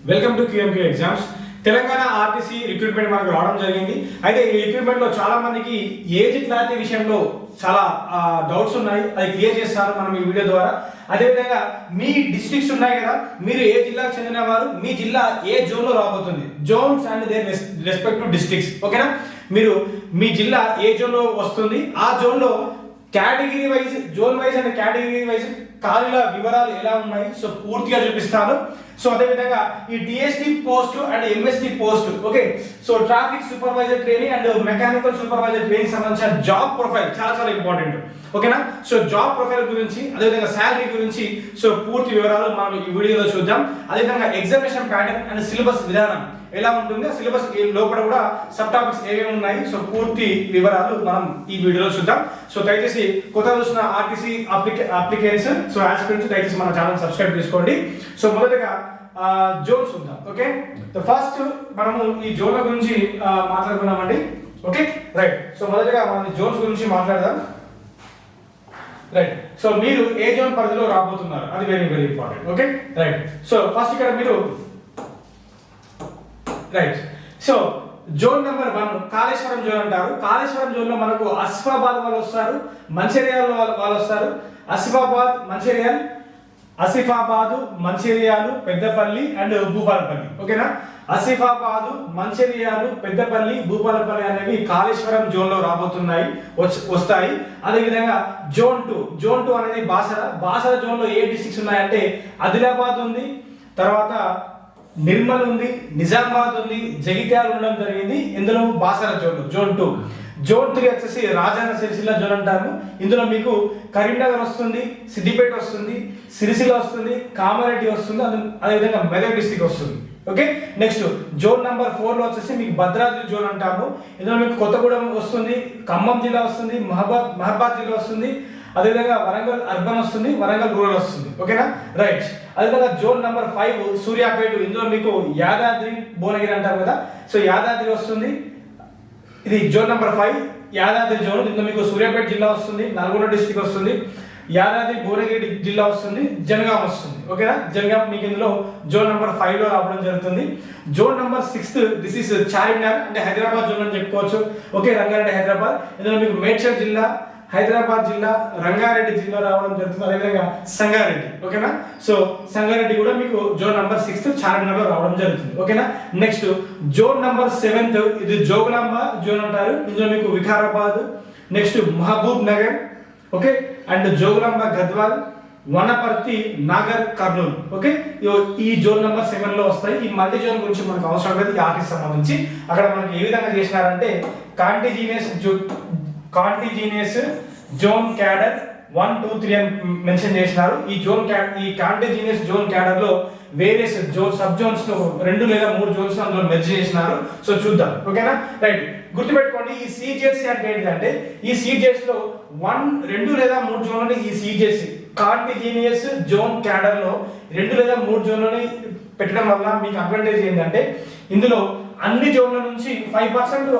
Welcome to QMQ exams. Telangana RTC recruitment మనకు రావడం జరిగింది. అయితే ఈ రిక్రూట్మెంట్ లో చాలా మందికి ఏజ్ క్లారిటీ విషయంలో చాలా డౌట్స్ ఉన్నాయి. అది క్లియర్ చేస్తాను మనం ఈ వీడియో ద్వారా. అదేవిధంగా మీ డిస్ట్రిక్ట్స్ ఉన్నాయి కదా, మీరు ఏ జిల్లాకు చెందిన వారు, మీ జిల్లా ఏ జోన్ లో రాబోతుంది, zones and their respective districts. ఓకేనా, మీరు మీ జిల్లా ఏ జోన్ లో వస్తుంది, ఆ జోన్ లో category wise, zone wise and category wise ఖాళీల వివరాలు ఎలా ఉన్నాయి సో పూర్తిగా చూపిస్తాను. సో అదేవిధంగా ఈ TST post and MST post, okay, so traffic supervisor training and mechanical supervisor training సంబంధించిన జాబ్ ప్రొఫైల్ చాలా చాలా ఇంపార్టెంట్. ఓకేనా, సో జాబ్ ప్రొఫైల్ గురించి, అదేవిధంగా శాలరీ గురించి సో పూర్తి వివరాలు మనం ఈ వీడియోలో చూద్దాం. అదేవిధంగా ఎగ్జామినేషన్ ప్యాటర్న్ అండ్ సిలబస్ విధానం ఎలా ఉంటుంది, సిలబస్ లోపల కూడా సబ్ టాపిక్స్ ఏమేమి ఉన్నాయి సో పూర్తి వివరాలు మనం ఈ వీడియోలో చూద్దాం. సో దయచేసి కొత్తగా చూసిన ఆర్టీసీ అప్లికెంట్స్, సో ఆస్పిరెంట్స్ దయచేసి మన ఛానల్ సబ్స్క్రైబ్ చేసుకోండి. సో మొదటగా జోన్స్ ఉందాం. ఓకే, ఫస్ట్ మనము ఈ జోన్ల గురించి మాట్లాడుకున్నామండి. Okay, right. సో మొదటగా మనం జోన్స్ గురించి మాట్లాడదాం. రైట్, సో మీరు ఏ జోన్ పరిధిలో రాబోతున్నారు అది very very important. Okay, right. So first ఇక్కడ మీరు right, so zone number 1 Kaleshwaram zone అంటారు. కాళేశ్వరం జోన్ లో మనకు ఆసిఫాబాద్ వాళ్ళు వస్తారు, మంచిర్యాల వాళ్ళు వస్తారు. ఆసిఫాబాద్, మంచిర్యాల, పెద్దపల్లి అండ్ భూపాలపల్లి. ఓకేనా, ఆసిఫాబాద్, మంచిర్యాల, పెద్దపల్లి, భూపాలపల్లి అనేవి కాళేశ్వరం జోన్ లో రాబోతున్నాయి, వస్తాయి. అదేవిధంగా జోన్ 2 అనేది బాసర జోన్ లో ఏ డిస్ట్రిక్ట్స్ ఉన్నాయంటే ఆదిలాబాద్ ఉంది, తర్వాత నిర్మల్ ఉంది, నిజామాబాద్ ఉంది, జగిత్యాల ఉండడం జరిగింది. ఇందులో బాసర జోన్ 2. జోన్ 3 వచ్చేసి రాజన్న సిరిసిల్ల జోన్ అంటాము. ఇందులో మీకు కరీంనగర్ వస్తుంది, సిద్దిపేట వస్తుంది, సిరిసిల్ల వస్తుంది, కామారెడ్డి వస్తుంది, అదేవిధంగా మెదక్ డిస్ట్రిక్ట్ వస్తుంది. ఓకే, నెక్స్ట్ జోన్ నెంబర్ 4 లో వచ్చేసి మీకు భద్రాద్రి జోన్ అంటాము. ఇందులో మీకు కొత్తగూడెం వస్తుంది, ఖమ్మం జిల్లా వస్తుంది, మహబాద్ జిల్లా వస్తుంది, అదేవిధంగా వరంగల్ అర్బన్ వస్తుంది, వరంగల్ రూరల్ వస్తుంది. ఓకేనా, రైట్. అదేవిధంగా జోన్ నెంబర్ 5 సూర్యాపేట. ఇందులో మీకు యాదాద్రి, భువనగిరి అంటారు కదా, సో యాదాద్రి వస్తుంది. ఇది జోన్ నెంబర్ 5 యాదాద్రి జోన్. ఇందులో మీకు సూర్యాపేట జిల్లా వస్తుంది, నల్గొండ డిస్ట్రిక్ట్ వస్తుంది, యాదాద్రి భువనగిరి జిల్లా వస్తుంది, జనగాం వస్తుంది. ఓకేనా, జనగాం మీకు ఇందులో జోన్ నెంబర్ 5 లో రావడం జరుగుతుంది. Zone number 6 this is Charminar, అంటే హైదరాబాద్ జోన్ అని చెప్పుకోవచ్చు. ఓకే, రంగారెడ్డి హైదరాబాద్. ఇందులో మీకు మేడ్చల్ జిల్లా, హైదరాబాద్ జిల్లా, రంగారెడ్డి జిల్లా రావడం జరుగుతుంది. అదేవిధంగా సంగారెడ్డి. ఓకేనా, సో సంగారెడ్డి కూడా మీకు జోన్ నంబర్ 6 చార్మినార్ లో రావడం జరుగుతుంది. ఓకేనా, నెక్స్ట్ జోన్ నంబర్ 7 ఇది జోగులాంబ జోన్ అంటారు. ఇందులో మీకు Vikarabad, next Mahabubnagar, okay, and Jogulamba Gadwal, Wanaparthy, Nagarkurnool. Okay, ఈ జోన్ నంబర్ 7 లో వస్తాయి. ఈ మల్టీ జోన్ గురించి మనకు అవసరం లేదు ఈ ఆర్టీసీ సంబంధించి. అక్కడ మనకి ఏ విధంగా చేసినారంటే కాంటిజీనియస్ జోన్ క్యాడర్ 1, 2, 3 అని మెన్షన్ చేసినారు. ఈ కాంటిజీనియస్ జోన్ క్యాడర్ లో వేరియస్ సబ్ జోన్స్ లో 2 లేదా 3 జోన్స్ అందులో మెర్జ్ చేసినారు. సో చూద్దాం. ఓకేనా, రైట్. గుర్తుపెట్టుకోండి, ఈ సిజెసి అంటే ఏంటంటే ఈ సిజెస్ లో 2 లేదా 3 జోన్లని ఈ సిజెసి కాంటిజీనియస్ జోన్ క్యాడర్ లో 2 లేదా 3 జోన్లని పెట్టడం వల్ల మీకు అడ్వాంటేజ్ ఏంటంటే ఇందులో అన్ని జోన్ల నుంచి 5%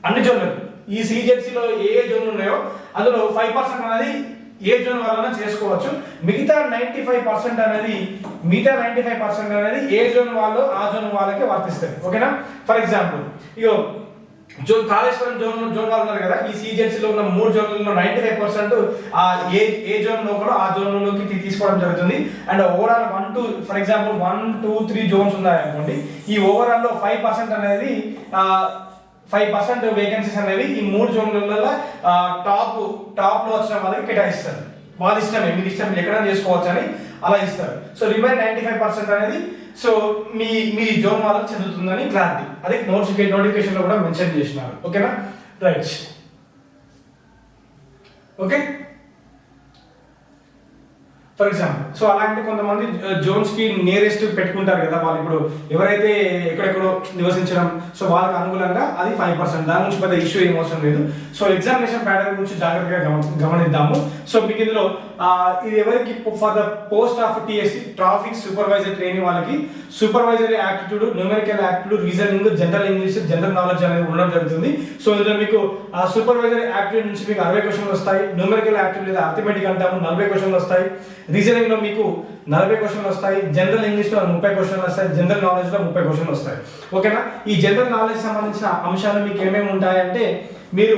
అన్ని జోన్లు, ఈ సిజెడ్సీలో ఏ జోన్లు ఉన్నాయో అందులో 5% అనేది ఏ జోన్ వల్ల చేసుకోవచ్చు. మిగతా 95% అనేది ఏ జోన్ వాళ్ళు ఆ జోన్ వాళ్ళకి వర్తిస్తుంది. ఓకేనా, for example ego Kaleshwaram zone వాళ్ళు ఉన్నారు కదా, ఈ సిజెడ్సీలో ఉన్న 3 జోన్లలో 95% ఏ జోన్ లో కూడా ఆ జోన్లోకి తీసుకోవడం జరుగుతుంది. And overall 1, 2 for example 1, 2, 3 zones ఉన్నాయి అనుకోండి, ఈ ఓవరాల్ లో 5% అనేది 5% వేకెన్సీస్ అనేవి ఈ 3 జోన్లలో టాప్ లో వచ్చిన వాళ్ళకి కేటాయిస్తారు. వాళ్ళ ఇష్టమే, మీ ఇష్టం మీరు ఎక్కడ చేసుకోవచ్చు అని అలా ఇస్తారు. సో రిమైన్ 95% అనేది సో మీ జోన్ వాళ్ళకి చెందుతుందని క్లారిటీ, అది నోటిఫికేషన్ లో కూడా మెన్షన్ చేసినారు. ఓకేనా, right. Okay, for example so అలాంటి కొంతమంది జోన్స్ కి నియరెస్ట్ పెట్టుకుంటారు కదా, వాళ్ళు ఇప్పుడు ఎవరైతే ఎక్కడెక్కడో నివసించడం సో వాళ్ళకి అనుకూలంగా అది 5%. దాని నుంచి పెద్ద ఇష్యూ ఏం అవసరం లేదు. సో ఎగ్జామినేషన్ ప్యాటర్న్ గురించి జాగ్రత్తగా గమనిద్దాము. సో మీకు ఇందులో ఇది ఎవరికి for the post of TST traffic supervisor training వాళ్ళకి supervisory aptitude, numerical aptitude, reasoning, general English, general knowledge అనేది ఉండడం జరుగుతుంది. సో ఇందులో మీకు సూపర్వైజరీ యాప్టిట్యూడ్ నుంచి మీకు 60 క్వశ్చన్లు వస్తాయి, న్యూమెరికల్ యాప్టిట్యూడ్ లేదా అర్థమెటిక్ అంటాము 40 క్వశ్చన్లు వస్తాయి, రీజనింగ్ లో మీకు 40 క్వశ్చన్లు వస్తాయి, జనరల్ ఇంగ్లీష్ లో 30 క్వశ్చన్లు వస్తాయి, జనరల్ నాలెడ్జ్ లో 30 క్వశ్చన్లు వస్తాయి. ఓకేనా? ఈ జనరల్ నాలెడ్జ్ సంబంధించిన అంశాలు మీకు ఏమేమి ఉంటాయంటే మీరు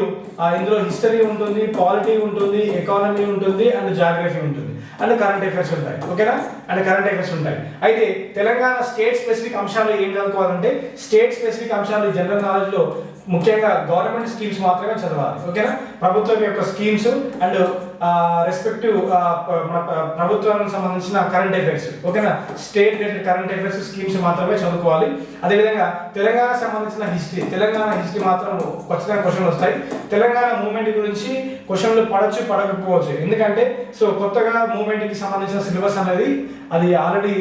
ఇందులో హిస్టరీ ఉంటుంది, పాలిటీ ఉంటుంది, ఎకానమీ ఉంటుంది, అండ్ జాగ్రఫీ ఉంటుంది, అండ్ కరెంట్ అఫైర్స్ ఉంటాయి. ఓకేనా? అండ్ కరెంట్ అఫైర్స్ ఉంటాయి. అయితే తెలంగాణ స్టేట్ స్పెసిఫిక్ అంశాలు ఏం చదువుకోవాలంటే స్టేట్ స్పెసిఫిక్ అంశాలు జనరల్ నాలెడ్జ్ లో ముఖ్యంగా గవర్నమెంట్ స్కీమ్స్ మాత్రమే చదవాలి. ఓకేనా? ప్రభుత్వం యొక్క స్కీమ్స్ అండ్ రెస్పెక్టివ్ ప్రభుత్వానికి సంబంధించిన కరెంట్ అఫైర్స్, ఓకేనా, state related current affairs schemes మాత్రమే చదువుకోవాలి. అదేవిధంగా తెలంగాణ సంబంధించిన హిస్టరీ, తెలంగాణ హిస్టరీ మాత్రం ఖచ్చితంగా క్వశ్చన్లు వస్తాయి. తెలంగాణ మూవ్మెంట్ గురించి క్వశ్చన్లు పడవచ్చు, పడకపోవచ్చు. ఎందుకంటే సో కొత్తగా మూవ్మెంట్ కి సంబంధించిన సిలబస్ అనేది అది ఆల్రెడీ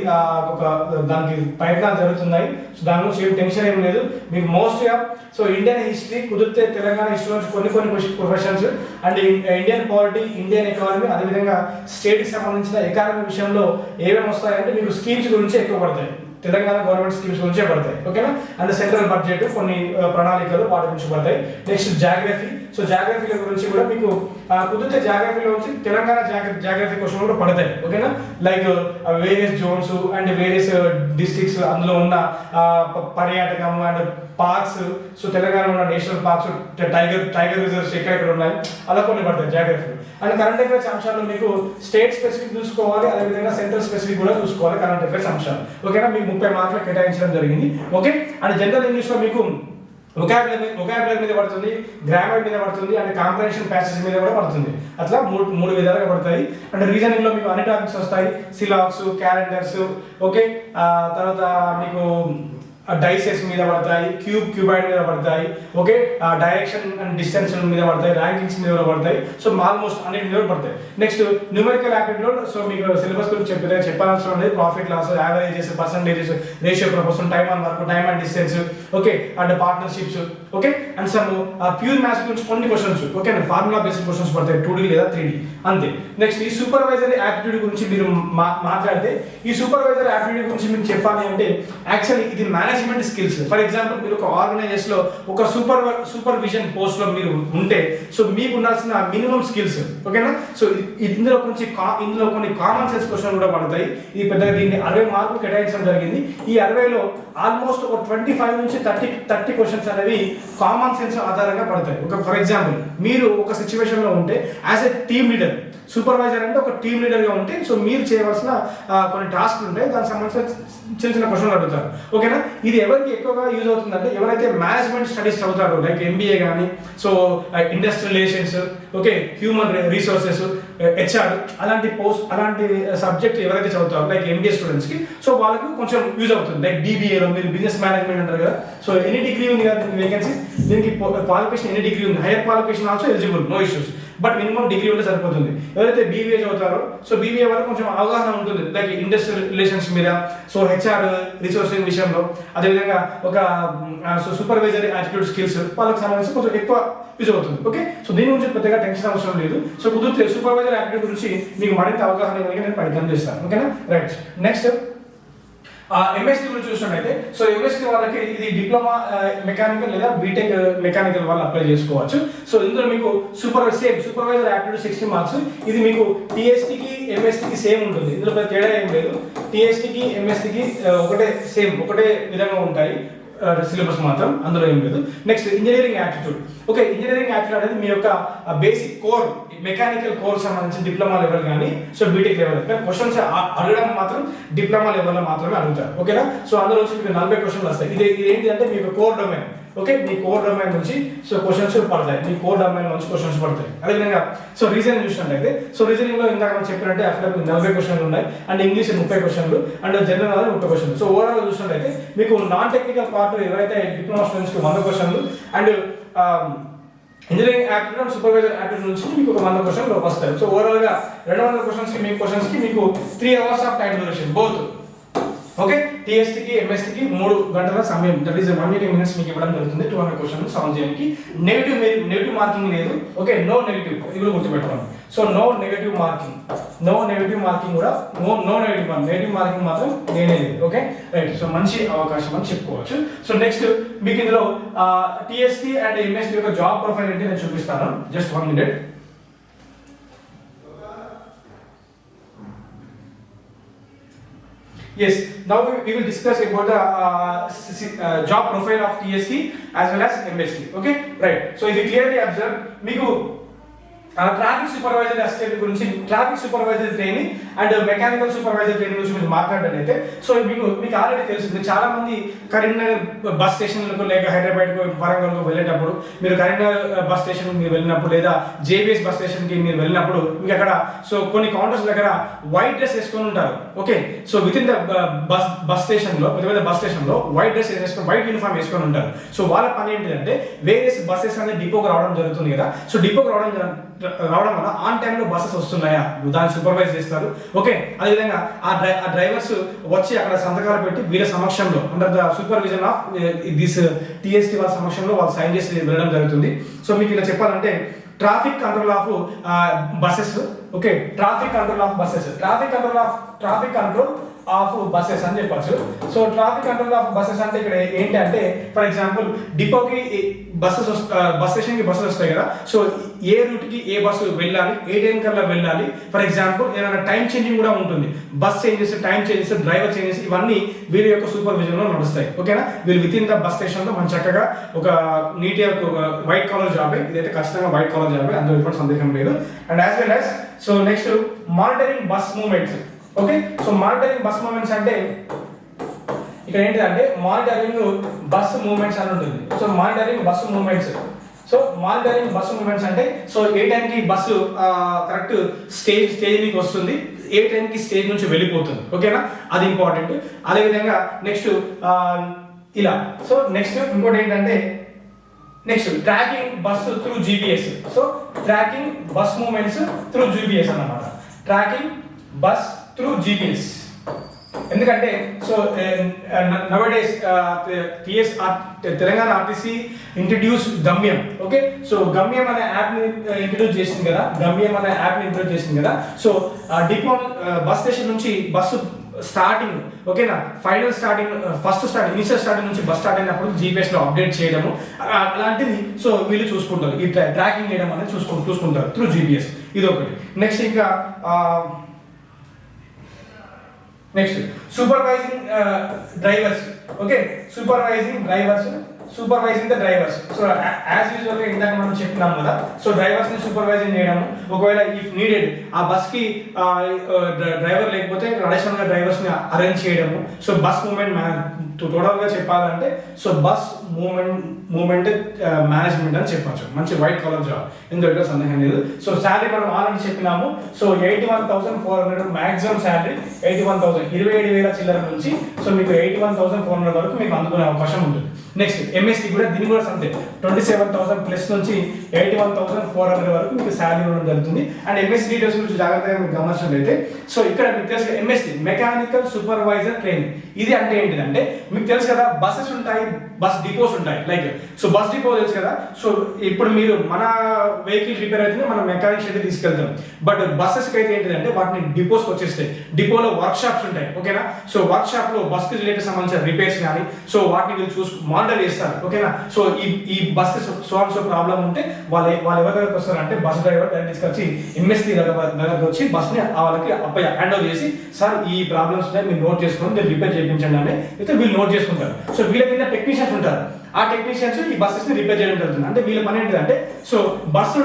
ఒక దానికి ప్రయత్నాలు జరుగుతున్నాయి. సో దాని గురించి ఏం టెన్షన్ ఏం లేదు. మీకు మోస్ట్గా సో ఇండియన్ హిస్టరీ కుదిరితే తెలంగాణ హిస్టరీ నుంచి కొన్ని questions and Indian polity, Indian economy, అదేవిధంగా స్టేట్కి సంబంధించిన ఎకానమీ విషయంలో ఏమేమి వస్తాయంటే మీకు స్కీమ్స్ గురించి ఎక్కువ పడతాయి. తెలంగాణ గవర్నమెంట్ స్కీమ్స్ గురించే పడతాయి. ఓకేనా? అండ్ సెంట్రల్ బడ్జెట్ కొన్ని ప్రణాళికలు వాటి గురించి పడతాయి. Next geography. సో జాగ్రఫీ గురించి కూడా మీకు కుదిరితే జాగ్రఫీలో నుంచి తెలంగాణ జాగ్రఫీ క్వశ్చన్ కూడా పడతాయి. ఓకేనా? Like various zones and various districts, అందులో ఉన్న పర్యాటకం అండ్ పార్క్స్, సో తెలంగాణలో ఉన్న నేషనల్ పార్క్స్, టైగర్ రిజర్వ్స్ ఎక్కడెక్కడ ఉన్నాయి, అలా కొన్ని పడతాయి జాగ్రఫీ. అండ్ కరెంట్ అఫైర్స్ అంశాలు మీకు స్టేట్ స్పెసిఫిక్ చూసుకోవాలి, అదేవిధంగా సెంట్రల్ స్పెసిఫిక్ కూడా చూసుకోవాలి కరెంట్ అఫైర్స్ అంశాలు. ఓకేనా? మీకు 30 మార్కులు కేటాయించడం జరిగింది. ఓకే? అండ్ జనరల్ ఇంగ్లీష్ లో మీకు వొకాబులరీ మీద పడుతుంది, గ్రామర్ మీద పడుతుంది, అండ్ కాంప్రహెన్షన్ ప్యాసేజ్ మీద కూడా పడుతుంది. అట్లా మూడు విధాలుగా పడతాయి. అండ్ రీజనింగ్ లో మీకు అన్ని టాపిక్స్ వస్తాయి, సిలాక్స్, క్యాలెండర్స్, ఓకే, తర్వాత మీకు డైసెస్ మీద పడతాయి, క్యూబాయిడ్ మీద పడతాయి, ఓకే, డైరెక్షన్ అండ్ డిస్టెన్స్ మీద పడతాయి, ర్యాంకింగ్స్ మీద పడతాయి. సో ఆల్మోస్ట్ అన్నిటి మీద పడతాయి. Next numerical aptitude. సో మీకు సిలబస్ గురించి చెప్పాల్సిన లేదు. Profit loss, averages, percentages, ratio proportion, time and work, time and distance, okay, and partnerships, okay, and some pure maths గురించి కొన్ని questions, okay, formula based questions పడతాయి 2D లేదా 3D అంతే. Next ఈ సూపర్వైజరీ యాప్టిట్యూడ్ గురించి మీరు మాట్లాడితే ఈ సూపర్వైజరీ యాప్టిట్యూడ్ గురించి మీకు చెప్పాలి అంటే యాక్చువల్లీ ఇది మేనేజ్మెంట్ స్కిల్స్. ఫర్ ఎగ్జాంపుల్ మీరు ఒక ఆర్గనైజేషన్ లో ఒక సూపర్విజన్ పోస్ట్ లో మీరు ఉంటే సో మీకు ఉండాల్సిన మినిమం స్కిల్స్, ఓకేనా. సో ఇందులో కొన్ని కామన్ సెన్స్ క్వశ్చన్ కూడా పడతాయి. ఇది పెద్దగా దీన్ని 60 మార్కులు కేటాయించడం జరిగింది. ఈ 60లో ఆల్మోస్ట్ ఒక 25 నుంచి 30 క్వశ్చన్స్ అనేవి కామన్ సెన్స్ ఆధారంగా పడతాయి. ఒక ఫర్ ఎగ్జాంపుల్ మీరు ఒక సిచ్యువేషన్ లో ఉంటే as a team leader, supervisor అంటే ఒక టీమ్ లీడర్ గా ఉంటే సో మీరు చేయవలసిన కొన్ని టాస్క్లు ఉంటాయి, దానికి సంబంధించిన చిన్న చిన్న క్వశ్చన్లు అడుగుతారు, ఓకేనా. ఇది ఎవరికి ఎక్కువగా యూజ్ అవుతుందంటే ఎవరైతే మేనేజ్మెంట్ స్టడీస్ చదువుతారో లైక్ MBA కానీ, so industrial relations, okay, human resources, HR అలాంటి సబ్జెక్ట్ ఎవరైతే చదువుతారో లైక్ MBA స్టూడెంట్స్ కి సో వాళ్ళకు కొంచెం యూజ్ అవుతుంది. లైక్ BBAలో మీరు బిజినెస్ మేనేజ్మెంట్ అంటారు కదా, సో ఎనీ డిగ్రీ ఉంది కదా దీనికి వేకెన్సీ, దీనికి క్వాలిఫికేషన్ ఎనీ డిగ్రీ ఉంది, higher qualification also eligible, no issues, but minimum degree ఉంటే సరిపోతుంది. ఎవరైతే BBA చదువుతారో సో BBA వరకు కొంచెం అవగాహన ఉంటుంది లైక్ ఇండస్ట్రియల్ రిలేషన్స్ మీద, సో HR రిసోర్సింగ్ విషయంలో, అదేవిధంగా ఒక సూపర్వైజరీ యాటిట్యూడ్ స్కిల్స్ వాళ్ళకి సంబంధించి కొంచెం ఎక్కువ యూజ్ అవుతుంది, ఓకే. సో దీని గురించి పెద్దగా టెన్షన్ అవసరం లేదు. సో కుదిరితే సూపర్వైజర్ యాటిట్యూడ్ గురించి మీకు మరింత అవగాహన ఇవ్వడానికి నేను ప్రయత్నం చేస్తాను, ఓకేనా. రైట్, నెక్స్ట్ MSc గురించి చూసినట్టయితే సో MSc వాళ్ళకి ఇది డిప్లొమా మెకానికల్ లేదా బీటెక్ మెకానికల్ వాళ్ళు అప్లై చేసుకోవచ్చు. సో ఇందులో మీకు సూపర్వైజర్ యాప్టిట్యూడ్ 60 మార్క్స్. ఇది మీకు TST కి MSc కి సేమ్ ఉంటుంది, ఇందులో పెద్ద తేడా ఏం లేదు. TST కి MSc కి ఒకటే విధంగా ఉంటాయి సిలబస్ మాత్రం, అందులో ఏం లేదు. Next engineering aptitude. Okay, engineering aptitude అనేది మీ యొక్క బేసిక్ కోర్, మెకానికల్ కోర్ సంబంధించి డిప్లొమా లెవెల్ కానీ సో బీటెక్ లెవెల్ కానీ క్వశ్చన్స్ అడగడం మాత్రం డిప్లొమా లెవెల్లో మాత్రమే అడుగుతారు, ఓకేనా. సో అందులో నుంచి మీకు 40 క్వశ్చన్లు వస్తాయి. ఇది ఏంటి అంటే మీకు కోర్ డొమైన్, ఓకే, మీ కోర్ డొమైన్ నుంచి సో క్వశ్చన్స్ పడతాయి, మీ కోర్ డొమైన్ నుంచి క్వశ్చన్స్ పడతాయి. అదేవిధంగా సో రీజనింగ్ చూసినట్లయితే సో రీజనింగ్ లో ఇందాక మనం చెప్పినట్టే అక్కడ 40 క్వశ్చన్లు ఉన్నాయి, అండ్ ఇంగ్లీష్ 30 క్వశ్చన్లు, అండ్ జనరల్ నాలెడ్జ్ 30 క్వశ్చన్లు. సో ఓవరాల్ చూసినట్లయితే మీకు నాన్ టెక్నికల్ పార్ట్ ఎవరైతే డిప్లొమా స్టూడెంట్స్ కి 100 క్వశ్చన్లు, and engineering aptitude supervisor aptitude నుంచి మీకు ఒక 100 క్వశ్చన్లు వస్తాయి. సో ఓవరాల్ గా 200 క్వశ్చన్స్ కి మీకు 3 hours of time duration both, okay. TST కి MSc కి 3 గంటల సమయం, దట్ ఈస్ 180 minutes మీకు ఇవ్వడం జరుగుతుంది 200 క్వశ్చన్లు సాల్వ్ చేయడానికి. నెగిటివ్ మార్కింగ్ లేదు, ఓకే, నో నెగిటివ్, ఇది కూడా గుర్తుపెట్టుకోండి. సో నో నెగటివ్ మార్కింగ్ కూడా నో నెగటివ్ మార్కింగ్ మాత్రం నేనే లేదు. Okay right. సో మంచి అవకాశం అని చెప్పుకోవచ్చు. సో నెక్స్ట్ మీకు ఇందులో టీఎస్టీ అండ్ ఎంఎస్టీ యొక్క జాబ్ ప్రొఫైల్ ఏంటి నేను చూపిస్తాను. Just 1 minute. Yes, now we will discuss about the job profile of TST as well as MST. Okay, right. So if you clearly observe, మీకు traffic supervisor assistant గురించి, traffic supervisor training and mechanical supervisor training గురించి మీరు మాట్లాడినట్లయితే, so మీకు already తెలుస్తుంది. చాలా మంది Karimnagar bus స్టేషన్లకు లేక హైదరాబాద్ వరంగల్కు వెళ్ళేటప్పుడు, మీరు కరీంనగర్ బస్ స్టేషన్ మీరు వెళ్ళినప్పుడు లేదా జేబీఎస్ బస్ స్టేషన్కి మీరు వెళ్ళినప్పుడు మీకు అక్కడ సో కొన్ని కౌంటర్స్ దగ్గర వైట్ డ్రెస్ వేసుకొని ఉంటారు. Okay, so with in the bus స్టేషన్లో పెద్ద బస్ స్టేషన్లో వైట్ డ్రెస్ వేసుకొని, వైట్ యూనిఫామ్ వేసుకొని ఉంటారు. సో వాళ్ళ పని ఏంటిదంటే వేరియస్ బస్సెస్ అనేది డిపోకి రావడం జరుగుతుంది కదా. సో డిపోకి రావడం వల్ల ఆన్ టైంలో బస్సెస్ వస్తున్నాయా దాన్ని సూపర్వైజ్ చేస్తారు. ఓకే, అదేవిధంగా ఆ డ్రైవర్స్ వచ్చి అక్కడ సంతకాలు పెట్టి వీళ్ళ సమక్షంలో under the supervision of this TST వాళ్ళ సమక్షంలో వాళ్ళు సైన్ చేసి వెళ్ళడం జరుగుతుంది. సో మీకు ఇలా చెప్పాలంటే traffic control of buses. Okay, traffic control of buses అని చెప్పచ్చు. So traffic control of buses అంటే ఇక్కడ ఏంటంటే, ఫర్ ఎగ్జాంపుల్ డిపోకి బస్ స్టేషన్కి బస్సెస్ వస్తాయి కదా. సో ఏ రూట్కి ఏ బస్సు వెళ్ళాలి, ఏ టైం కల్లా వెళ్ళాలి. ఫర్ ఎగ్జాంపుల్ ఏదైనా టైం చేంజింగ్ కూడా ఉంటుంది. Bus changes, time changes, driver changes ఇవన్నీ వీళ్ళ యొక్క సూపర్విజన్లో నడుస్తాయి. ఓకేనా, వీళ్ళు విత్ ఇన్ ద బస్ స్టేషన్లో మన చక్కగా ఒక నీట్ వైట్ కలర్ జాబ్. ఇదైతే ఖచ్చితంగా వైట్ కలర్ జాబ్, అందులో ఎటువంటి సందేహం లేదు. And as well as so next monitoring bus movements. Okay, so monitoring bus movements అంటే ఇక్కడ ఏంటిదంటే మానిటరింగ్ బస్ మూవ్మెంట్స్ అని ఉంటుంది. సో మానిటరింగ్ బస్ మూవ్మెంట్స్ అంటే సో ఏ టైంకి బస్సు కరెక్ట్ స్టేజ్ మీకు వస్తుంది, ఏ టైంకి స్టేజ్ నుంచి వెళ్ళిపోతుంది. ఓకేనా, అది ఇంపార్టెంట్. అదేవిధంగా నెక్స్ట్ ఇలా. సో నెక్స్ట్ ఇంకోటి ఏంటంటే next tracking bus through GPS. So tracking bus movements through GPS అన్నమాట. Tracking bus through GPS. ఎందుకంటే so nowadays Telangana RTC introduce Gamyam. Okay, so Gamyam అనే యాప్ని ఇంట్రడ్యూస్ చేసింది కదా. సో డిపో బస్ స్టేషన్ నుంచి బస్సు స్టార్టింగ్, ఓకేనా, ఫైనల్ స్టార్టింగ్, ఇనిషియల్ స్టార్టింగ్ నుంచి bus start అయినప్పుడు జీపీఎస్ లో అప్డేట్ చేయడము అలాంటిది సో వీళ్ళు చూసుకుంటారు. ఈ ట్రాకింగ్ చేయడం అనేది చూసుకుంటారు త్రూ జీపీఎస్. ఇది ఒకటి. నెక్స్ట్ ఇంకా next supervising drivers. Okay, supervising the drivers. So as usual గా ఇందాక మనం చెప్తున్నాం కదా. సో డ్రైవర్స్ ని సూపర్వైజింగ్ చేయడము, ఒకవేళ ఇఫ్ నీడెడ్ ఆ బస్ కి డ్రైవర్ లేకపోతే అడిషనల్ గా డ్రైవర్స్ ని అరేంజ్ చేయడము. సో బస్ మూవ్మెంట్ టోటల్ గా చెప్పాలంటే సో బస్ మూవ్మెంట్ మేనేజ్మెంట్ అని చెప్పచ్చు. మంచి వైట్ కలర్ జాబ్, ఇందులో సందేహం లేదు. సో శాలరీ మనం ఆల్రెడీ చెప్పినాము. సో 81,400 మాక్సిమం శాలరీ 81,000, 27,000 చిల్లర నుంచి సో మీకు 81,400 వరకు మీకు అందుకునే అవకాశం ఉంటుంది. నెక్స్ట్ ఎంఎస్టీ కూడా, దీని కూడా సంతే 27,000 ప్లస్ నుంచి 81,400 వరకు మీకు శాలరీ ఉండడం జరుగుతుంది. అండ్ ఎంఎస్టీ డీటెయిల్స్ గురించి జాగ్రత్తగా మీకు గమనించినట్లయితే సో ఇక్కడ మీకు తెలుసు ఎంఎస్టీ మెకానికల్ సూపర్వైజర్ ట్రైనింగ్. ఇది అంటే ఏంటిదంటే మీకు తెలుసు కదా బస్సెస్ ఉంటాయి, బస్ డిపోస్ ఉంటాయి. లైక్ సో బస్ డిపో తెలుసు కదా. సో ఇప్పుడు మీరు మన వెహికల్ రిపేర్ అయితే మనం మెకానిక్ షెడ్ తీసుకెళ్తాం. బట్ బస్సెస్కి అయితే ఏంటిదంటే వాటిని డిపోస్కి వచ్చేస్తాయి. డిపోలో వర్క్ షాప్స్ ఉంటాయి. ఓకేనా, సో వర్క్ షాప్ లో బస్ కి రిలేటెడ్ సంబంధించిన రిపేర్స్ కానీ సో వాటిని వీళ్ళు మానిటర్ చేస్తారు. ఓకేనా, సో ఈ బస్ కి సో ప్రాబ్లం ఉంటే వాళ్ళు ఎవరి దగ్గరకు వస్తారంటే బస్ డ్రైవర్ దగ్గర తీసుకొచ్చి ఎంఎస్టీ దగ్గరకు వచ్చి బస్ ని వాళ్ళకి హ్యాండ్ ఓవర్ చేసి, సార్ ఈ ప్రాబ్లమ్స్ మీరు నోట్ చేసుకొని మీరు రిపేర్ చేయించండి అని అయితే వీళ్ళు నోట్ చేసుకుంటారు. సో వీళ్ళ కింద టెక్నీషియన్స్ ఉంటారు. ఆ టెక్నీషియన్స్ ఈ బస్సెస్ ని రిపేర్ చేయడం జరుగుతుంది. అంటే వీళ్ళ పని ఏంటంటే సో బస్సు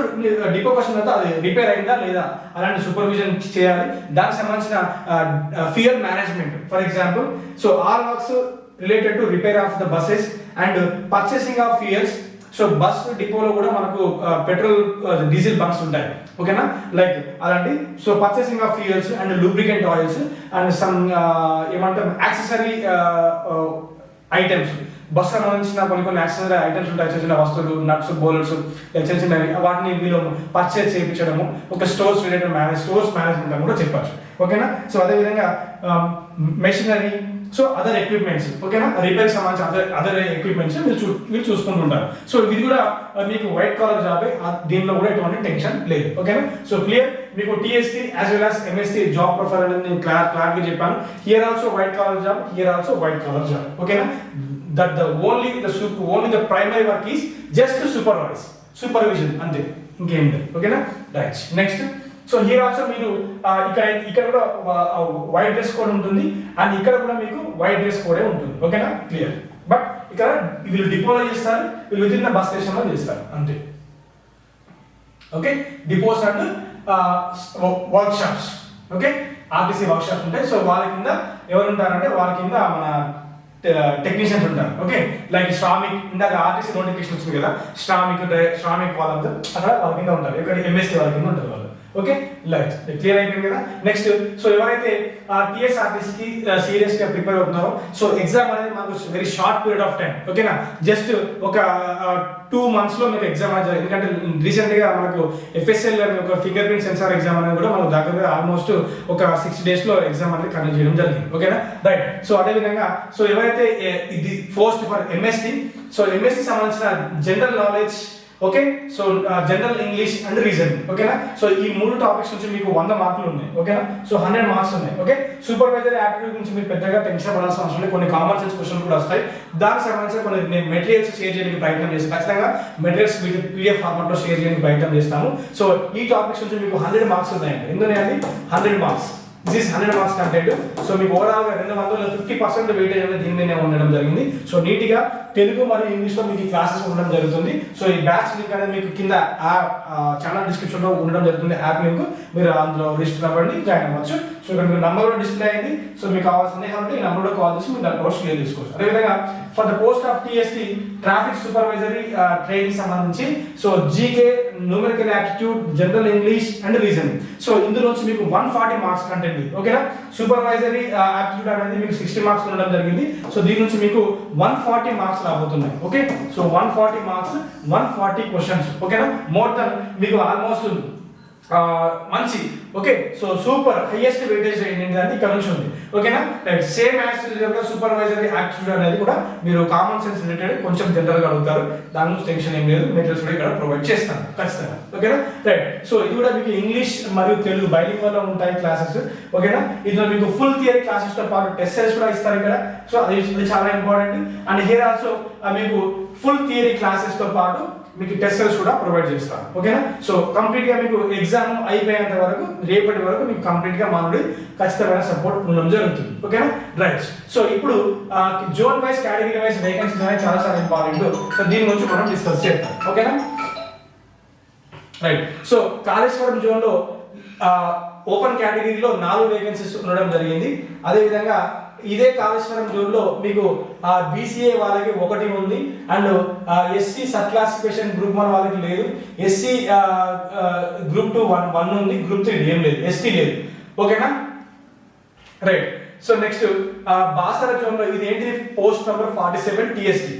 డిపోకి వచ్చిన తర్వాత అది రిపేర్ అయిందా లేదా అలాంటి సూపర్విజన్ చేయాలి. దానికి సంబంధించిన fuel management, for example so all works related to repair of the buses and purchasing of fuels. So bus డిపోలో కూడా మనకు పెట్రోల్ డీజిల్ బంక్స్ ఉంటాయి. ఓకేనా, లైక్ అలాంటి so purchasing of fuels and lubricant oils and some ఏమంటారు items, bus సంబంధించిన కొన్ని accessory items ఉంటాయి, చిన్న చిన్న వస్తువులు, నట్స్, బోల్ట్స్, చిన్న చిన్నవి, వాటిని వీళ్ళు పర్చేస్ చేయించడము, ఒక స్టోర్స్ రిలేటెడ్ స్టోర్స్ మేనేజ్మెంట్ అని కూడా చెప్పచ్చు. ఓకేనా. సో అదేవిధంగా మెషినరీ, సో అదర్ ఎక్విప్మెంట్స్, ఓకేనా, రిపేర్ సంబంధించిన అదర్ ఎక్విప్మెంట్స్ వీళ్ళు చూసుకుంటుంటారు. సో ఇది కూడా మీకు వైట్ కాలర్ జాబ్, దీనిలో కూడా ఎటువంటి టెన్షన్ లేదు. ఓకేనా. సో క్లియర్, మీకు TST as well as MST job profile అనేది నేను క్లారిటీగా చెప్పాను. Here also white collar job, here also white collar job. ఓకేనా. That only the primary work is just supervision అంతే, ఇంకేం లేదు. ఓకేనా. Right. Next, so here also మీరు ఇక్కడ కూడా వైట్ డ్రెస్ కోడ్ ఉంటుంది, అండ్ ఇక్కడ కూడా మీకు వైట్ డ్రెస్ కోడే ఉంటుంది. ఓకేనా. క్లియర్. బట్ ఇక్కడ వీళ్ళు డిపోలో చేస్తారు, వీళ్ళు with in the bus station లో చేస్తారు అంతే. Okay. Depots and work shops, okay, RTC work shops ఉంటాయి. సో వాళ్ళ కింద ఎవరు ఉంటారంటే వాళ్ళ కింద మన టెక్నీషియన్స్ ఉంటారు. ఓకే. లైక్ శ్రామిక్, ఇందాక ఆర్టీసీ నోటిఫికేషన్ వచ్చింది కదా, శ్రామిక్ వాళ్ళంతా అక్కడ వాళ్ళ కింద ఉంటారు, ఇక్కడ ఎంఎస్టీ వాళ్ళ కింద ఉంటారు వాళ్ళు. ఓకే. లైట్ క్లియర్ అయిపోయింది కదా. నెక్స్ట్, సో ఎవరైతే టీఎస్ఆర్టీసీకి సీరియస్ గా ప్రిపేర్ అవుతున్నారో, సో ఎగ్జామ్ అనేది మనకు very short period of time. ఓకేనా. జస్ట్ ఒక 2 months లో మీకు ఎగ్జామ్ అనేది, ఎందుకంటే రీసెంట్ గా మనకు ఎఫ్ఎస్ఎల్ అని ఒక ఫింగర్ ప్రింట్ సెన్సార్ ఎగ్జామ్ అనేది కూడా మనకు దగ్గర ఆల్మోస్ట్ ఒక 6 days లో ఎగ్జామ్ అనేది కండక్ట్ చేయడం జరిగింది. ఓకేనా. రైట్. సో అదే విధంగా, సో ఎవరైతే ఇది post for MST, so MST సంబంధించిన general knowledge, okay, so general English and reasoning. ఓకేనా. సో ఈ 3 టాపిక్స్ నుంచి మీకు 100 మార్కులు ఉన్నాయి. ఓకేనా. సో 100 మార్క్స్ ఉన్నాయి. ఓకే. సూపర్వైజరీ యాప్టిట్యూడ్ గురించి మీరు పెద్దగా టెన్షన్ పడాల్సిన అవసరం లేదు, కొన్ని కామన్ సెన్స్ క్వశ్చన్స్ కూడా వస్తాయి. దానికి సంబంధించిన కొన్ని నేను మెటీరియల్స్ షేర్ చేయడానికి ప్రయత్నం చేస్తాను. ఖచ్చితంగా మెటీరియల్స్ పీడిఎఫ్ ఫార్మాట్ లో షేర్ చేయడానికి ప్రయత్నం చేస్తాము. సో ఈ టాపిక్స్ నుంచి మీకు 100 మార్క్స్ ఉన్నాయండి. ఎందుకంటే అది 100 marks, this is 100 marks content. So మీకు ఓవరాల్ గా 250% వెయిటేజ్ అనేది దీని మీద ఉండడం జరిగింది. సో నీట్ గా తెలుగు మరియు ఇంగ్లీష్ లో మీకు క్లాసెస్ ఉండడం జరుగుతుంది. సో ఈ బ్యాచ్ లింక్ అనేది మీకు కింద ఛానల్ డిస్క్రిప్షన్ లో ఉండడం జరుగుతుంది, యాప్ లింక్. మీరు అందులో రిజిస్టర్ అవ్వండి, జాయిన్ అవ్వచ్చు. సో ఇక్కడ మీకు నంబర్ కూడా డిస్ప్లే అయింది. సో మీకు కావాల్సిన ఈ నంబర్ లో కాల్ చేసి మీరు డౌట్స్ క్లియర్ చేసుకోవచ్చు. అదేవిధంగా for the post of TST traffic supervisory training సంబంధించి, so GK, numerical aptitude, general English and reasoning. So ఇందులోంచి మీకు 140 మార్క్స్ కంటెంట్. ఓకేనా. సూపర్వైజరీ యాప్టిట్యూడ్ అనేది మీకు 60 మార్క్స్ ఉండడం జరిగింది. సో దీని నుంచి మీకు 140 మార్క్స్ రాబోతున్నాయి. ఓకే. So 140 marks, 140 questions. ఓకేనా. మోర్ దెన్ మీకు ఆల్మోస్ట్ మంచి, okay, so super highest weightage ఏంటి అంటే ఇక్కడ నుంచి ఉంది. ఓకేనా. Right. Same as supervisory aptitude అనేది కూడా మీరు కామన్ సెన్స్ రిలేటెడ్ కొంచెం జనరల్ గా అడుగుతారు, దాని నుంచి టెన్షన్ ఏం లేదు, మెటీరియల్స్ కూడా ఇక్కడ ప్రొవైడ్ చేస్తాను ఖచ్చితంగా. ఓకేనా. రైట్. సో ఇది కూడా మీకు ఇంగ్లీష్ మరియు తెలుగు బైలింగ్వల్ లో ఉంటాయి క్లాసెస్. ఓకేనా. ఇందులో మీకు ఫుల్ థియరీ క్లాసెస్ తో పాటు టెస్ట్ సెల్స్ కూడా ఇస్తారు ఇక్కడ. సో అది చాలా ఇంపార్టెంట్. అండ్ హియర్ ఆల్సో మీకు ఫుల్ థియరీ క్లాసెస్ తో పాటు మీకు టెస్ట్ సెల్స్ కూడా ప్రొవైడ్ చేస్తాను. ఓకేనా. సో కంప్లీట్ గా మీకు ఎగ్జామ్ అయిపోయేంత వరకు, రేపటి వరకు మీకు కంప్లీట్ గా మానుడి ఖచ్చితమైన సపోర్ట్ ఉండడం జరుగుతుంది. ఓకేనా. రైట్. సో ఇప్పుడు zone wise, category wise vacancies అనేది చాలా ఇంపార్టెంట్. సో దీని గురించి మనం డిస్కస్ చేద్దాం. ఓకేనా. రైట్. సో కాళేశ్వరం జోన్ లో ఓపెన్ కేటగిరీలో 4 వేకెన్సీస్ ఉండడం జరిగింది. అదే విధంగా ఇదే కాళేశ్వరం జోన్ లో మీకు బీసీఏ వాళ్ళకి 1 ఉంది, and SC sub classification group 1 వాళ్ళకి లేదు, ఎస్సీ గ్రూప్ 2 1 ఉంది, గ్రూప్ 3 ఏం లేదు, ఎస్టీ లేదు. ఓకేనా. Right. So next Basara zone లో ఇది ఏంటి, post number 47 TST.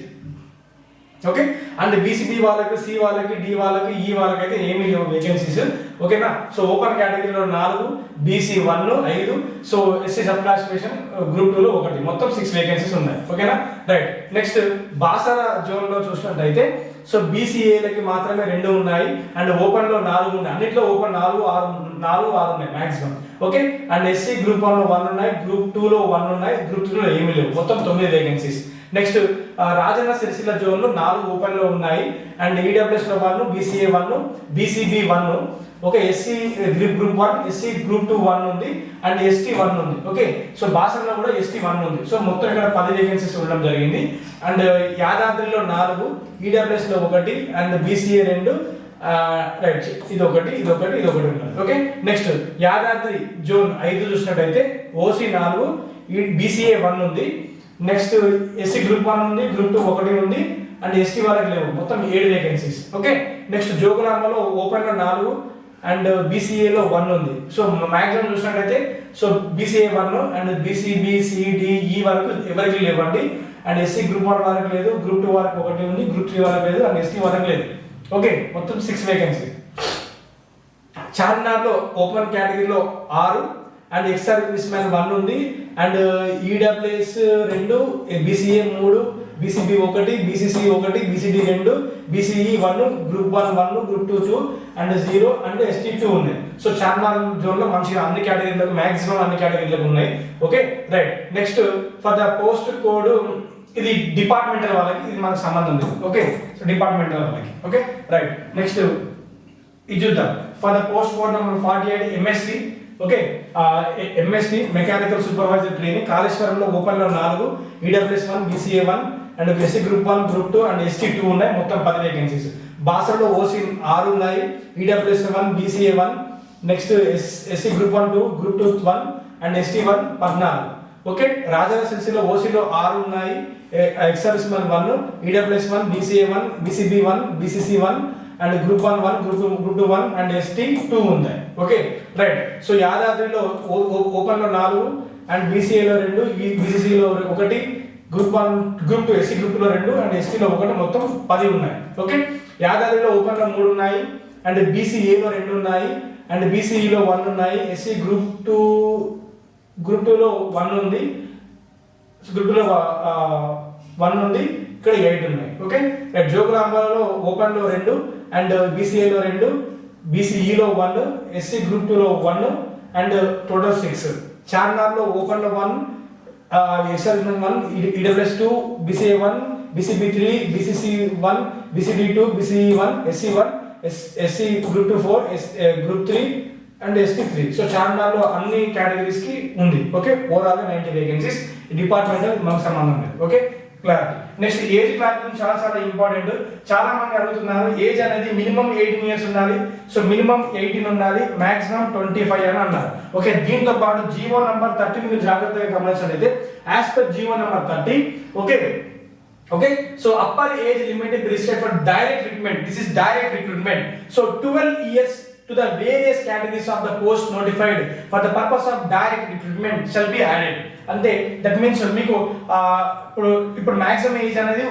Okay. And BCB వాళ్ళకి, సి వాళ్ళకి, డి వాళ్ళకి, ఈ వాళ్ళకి అయితే ఏమీ లేవు వేకెన్సీస్. ఓకేనా. సో ఓపెన్ కేటగిరీలో 4, BC 1 5, so SC sub classification group 2 లో 1, మొత్తం 6 వేకెన్సీస్ ఉన్నాయి. ఓకేనా. రైట్. నెక్స్ట్ బాసర జోన్ లో చూసినట్టయితే, సో బీసీఏలకి మాత్రమే 2 ఉన్నాయి, అండ్ ఓపెన్ లో 4 ఉన్నాయి. అన్నిట్లో ఓపెన్ 4 6 ఉన్నాయి maximum. Okay. And SC group 1 లో 1 ఉన్నాయి, గ్రూప్ 2 లో 1 ఉన్నాయి, గ్రూప్ 3 లో ఏమీ లేవు, మొత్తం 9 vacancies. Next Rajanna Sircilla zone లో 4 ఓపెన్ లో ఉన్నాయి, అండ్ ఈడబ్ల్యూఎస్ లో 1, BCA 1, BCB 1, okay, SC group 1, SC group 2 1 ఉంది, అండ్ ఎస్టీ 1 ఉంది. ఓకే. సో బాసరలో కూడా ఎస్టీ 1 ఉంది. సో మొత్తం ఇక్కడ 10 వేకెన్సీస్ ఉండడం జరిగింది. అండ్ యాదాద్రిలో 4, ఈడబ్ల్యూఎస్ లో 1, అండ్ బీసీఏ 2, రైట్, ఇది ఒకటి ఉన్నది. ఓకే. నెక్స్ట్ యాదాద్రి జోన్ 5 చూసినట్టయితే ఓసీ 4, బీసీఏ 1 ఉంది, నెక్స్ట్ ఎస్సీ గ్రూప్ 1 ఉంది, గ్రూప్ 2 1 ఉంది, అండ్ ఎస్టీ వాళ్ళకి లేవు, మొత్తం 7 వేకెన్సీస్. ఓకే. నెక్స్ట్ జోగులాంబలో ఓపెన్ లో 4, అండ్ బీసీఏలో 1 ఉంది. సో మ్యాక్సిమం చూసినట్టయితే so BCA 1 and BCB CDE వరకు ఎవరికి లేవండి. అండ్ ఎస్సీ గ్రూప్ 1 వరకు లేదు, గ్రూప్ 2 వరకు ఒకటి ఉంది, గ్రూప్ 3 వరకు లేదు, అండ్ ఎస్టీ వరకు లేదు. ఓకే, మొత్తం 6 వేకెన్సీ. చార్మినార్లో ఓపెన్ కేటగిరీలో 6 అండ్ ఎక్స్ సర్వీస్ మ్యాన్ 1 ఉంది. And EWS 2, BCA 3, BCB 1, BCC 1, BCD 2, BCE 1, group 1 1, group 2 2 and 0 and ST 2 ఉన్నాయి. సో చార్మినార్ జోన్లో మంచిగా అన్ని కేటగిరీలకు మాక్సిమం అన్ని కేటగిరీలకు ఉన్నాయి. Okay right. Next for the post code ఇది డిపార్ట్మెంటల్ వాళ్ళకి, ఇది మనకు సంబంధం లేదు. ఓకే, సో డిపార్ట్మెంటల్ వాళ్ళకి. Okay right. నెక్స్ట్ ఇది చూద్దాం. For the post code number 48 MST. Okay, MST mechanical supervisor training కాళేశ్వరంలో ఓపెన్లో 4, EWS 1, BCA 1 and SC group 1, group 2 and ST 2 ఉన్నాయి. మొత్తం 10 వేకెన్సీస్. బాసర్లో ఓసీ 6 ఉన్నాయి, EWS 1, BCA 1, next SC group 1 2, group 2 1 and ST 1 14. Okay, రాజరాజేశ్వరిలో ఓసీలో 6 ఉన్నాయి, ex service man 1, EWS 1, BCA 1, BCB 1, BCC 1 and group 1 1, group 2 1 and ST 2 ఉంది. Okay right. So యాదాద్రిలో ఓపెన్లో 4 and బీసీఏలో 2, బీసీసీలో 1, group 1 group 2 SC గ్రూప్లో 2 and ఎస్టీలో 1, మొత్తం 10 ఉన్నాయి. Okay, యాదాద్రిలో ఓపెన్లో 3 ఉన్నాయి అండ్ బీసీఏలో 2 ఉన్నాయి అండ్ బీసీఈలో 1 ఉన్నాయి, ఎస్సీ గ్రూప్ 2లో 1 ఉంది, గ్రూప్ 2లో 1 ఉంది, ఇక్కడ 8 ఉన్నాయి. Okay right. జోగులాంబలో ఓపెన్లో 2 అండ్ బీసీఏలో 2, బీసీఈలో 1, ఎస్సీ గ్రూప్ 2లో 1 అండ్ టోటల్ 6. చార్మినార్లో ఓపెన్లో 1, SR 1, EWS 2, BCA 1, BCB 3, BCC 1, BCD 2, BCE 1, SC 1, SC group 2 4, group 3 and ST 3. So చార్మినార్లో అన్ని కేటగిరీస్ కి ఉంది. Okay, overall 90 vacancies. డిపార్ట్మెంటల్ మనకు సంబంధం లేదు. Okay clarity. Next age clarity చాలా చాలా ఇంపార్టెంట్. చాలా మంది అడుగుతున్నారు ఏజ్ అనేది మినిమం 18 ఇయర్స్ ఉండాలి. సో మినిమం 18 ఉండాలి, మాక్సిమం 25 అని అన్నారు. ఓకే, దీంతో పాటు జీవో నంబర్ 30 మీరు జాగ్రత్తగా గమనించినట్లయితే as per GO number 30. Okay, so upper age limit is restricted for direct recruitment. This is direct recruitment. So 12 years to the various categories of the post notified for the purpose of direct recruitment shall be added. అంటే that means మీకు ఇప్పుడు maximum age అనేది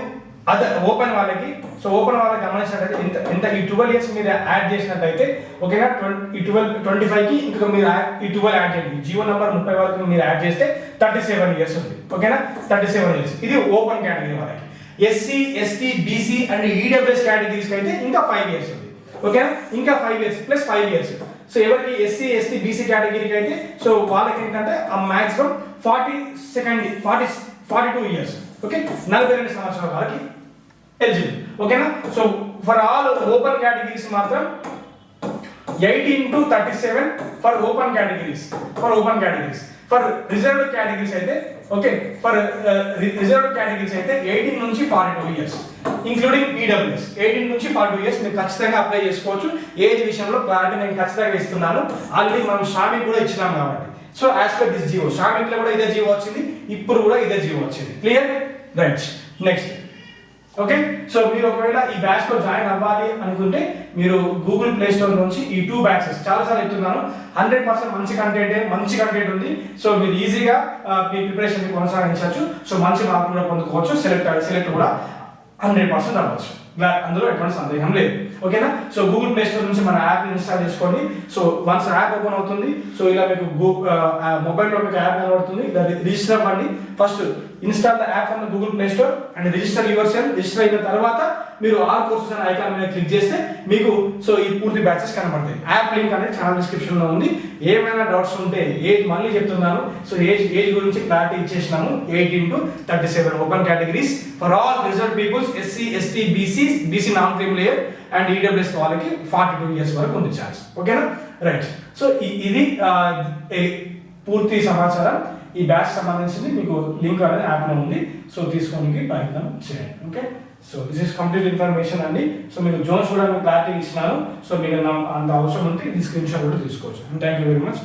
other open వాళ్ళకి. So open వాళ్ళకి గమనించినట్లయితే ఎంత ఈ 12 years మీరు యాడ్ చేసినట్లయితే ఓకేనా, ఈ 25 కి ఇంకా మీరు ఈ 12 యాడ్ చేయండి. జీవో నంబర్ 30 వరకు మీరు యాడ్ చేస్తే 37 ఇయర్స్ ఉంది. ఓకేనా, 37 ఇయర్స్. ఇది ఓపెన్ కేటగిరీ వాళ్ళకి. SC ST BC and EWS కేటగిరీస్కి అయితే ఇంకా 5 ఇయర్స్ ఉంది. ఓకేనా, ఇంకా 5 ఇయర్స్ ప్లస్ 5 ఇయర్స్. సో ఎవరికి ఎస్సీ ఎస్టీ బీసీ కేటగిరీకి అయితే సో వాళ్ళకి ఏంటంటే ఆ మాక్సిమం 42 ఇయర్స్. ఓకే, 42 సంవత్సరాల వరకు ఎలిజిబుల్. ఓకేనా, so for all open categories మాత్రం 18 to 37 for open categories. For reserved categories అయితే ఓకే, ఫర్ రిజర్వ్డ్ కేటగిరీస్ అయితే 18 నుంచి 42 ఇయర్స్ ఇంక్లూడింగ్ ఈడబ్ల్యూఎస్. 18 నుంచి 42 ఇయర్స్ మీరు ఖచ్చితంగా అప్లై చేసుకోవచ్చు. ఏజ్ విషయంలో క్లారిటీ నేను ఖచ్చితంగా ఇస్తున్నాను. ఆల్రెడీ మనం షామిక్ కూడా ఇచ్చినాం కాబట్టి. So as per this GO, షామిక్ లో కూడా ఇదే జియో వచ్చింది, ఇప్పుడు కూడా ఇదే జియో వచ్చింది. Clear right. Next okay, so మీరు ఒకవేళ ఈ బ్యాచ్ లో జాయిన్ అవ్వాలి అనుకుంటే మీరు గూగుల్ ప్లే స్టోర్ నుంచి ఈ 2 బ్యాచెస్ చాలాసార్లు చెప్తున్నాను, 100% మంచి కంటెంట్ ఉంది. సో మీరు ఈజీగా మీ ప్రిపరేషన్ కొనసాగించవచ్చు. సో మంచి మార్కులు కూడా పొందుకోవచ్చు. సెలెక్ట్ కూడా 100% అవ్వచ్చు, అందులో ఎటువంటి సందేహం లేదు. ఓకేనా, సో గూగుల్ ప్లే స్టోర్ నుంచి మన యాప్ ఇన్స్టాల్ చేసుకోండి. సో వన్స్ యాప్ ఓపెన్ అవుతుంది, సో ఇలా మీకు మొబైల్లో మీకు యాప్ కనబడుతుంది, రిజిస్టర్ అవ్వండి. First install the app from the Google play store and register your self. Register అయిన తర్వాత మీరు ఆల్ కోర్సెస్ అనే ఐకాన్ మీద క్లిక్ చేస్తే మీకు సో ఈ పూర్తి బ్యాచెస్ కనబడతాయి. యాప్ లింక్ అనేది ఛానల్ డిస్క్రిప్షన్ లో ఉంది. ఏమైనా డౌట్స్ ఉంటే మళ్ళీ చెప్తున్నాను. సో ఏజ్ గురించి clarity ఇచ్చేసినాము. 18 to 37 open categories for all reserved peoples, SC ST BC non creamy layer and EWS వాళ్ళకి 42 ఇయర్స్ వరకు ఉంది ఛాన్స్. ఓకేనా రైట్. సో ఇది పూర్తి సమాచారం. ఈ బ్యాచ్ సంబంధించింది మీకు లింక్ అనేది యాప్లో ఉంది. సో తీసుకోవడానికి ప్రయత్నం చేయండి. Okay, so this is complete information అండి. సో మీకు జోన్స్ కూడా మీకు క్లారిటీ ఇచ్చినాను. సో మీకు అంత అవసరం ఉంటే ఈ స్క్రీన్ షాట్ కూడా తీసుకోవచ్చు. Thank you very much.